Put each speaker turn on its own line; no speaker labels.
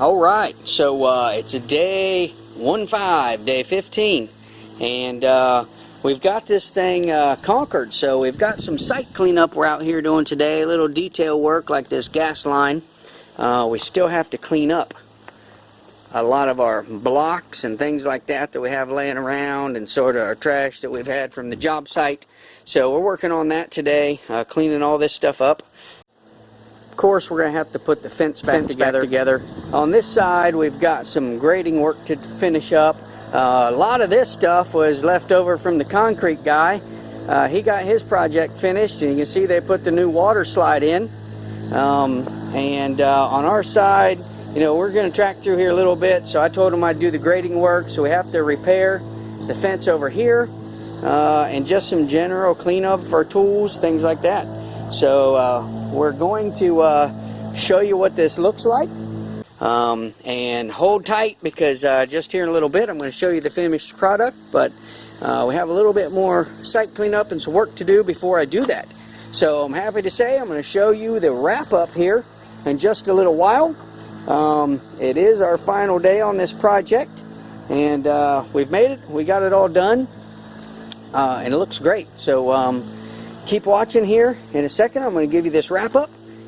Alright, so it's a day 15, day 15, and we've got this thing conquered. So we've got some site cleanup we're out here doing today, a little detail work like this gas line. We still have to clean up a lot of our blocks and things like that we have laying around, and sort of our trash that we've had from the job site. So we're working on that today, cleaning all this stuff up. Of course, we're going to have to put the fence back together. On this side, we've got some grading work to finish up. A lot of this stuff was left over from the concrete guy. He got his project finished, and you can see they put the new water slide in. On our side, you know, we're going to track through here a little bit, so I told him I'd do the grading work, so we have to repair the fence over here, and just some general cleanup of our tools, things like that. So we're going to show you what this looks like, and hold tight, because just here in a little bit I'm going to show you the finished product, but we have a little bit more site cleanup and some work to do before I do that. So I'm happy to say I'm going to show you the wrap up here in just a little while. It is our final day on this project, and we've made it. We got it all done, and it looks great. So keep watching here. In a second I'm going to give you this wrap up,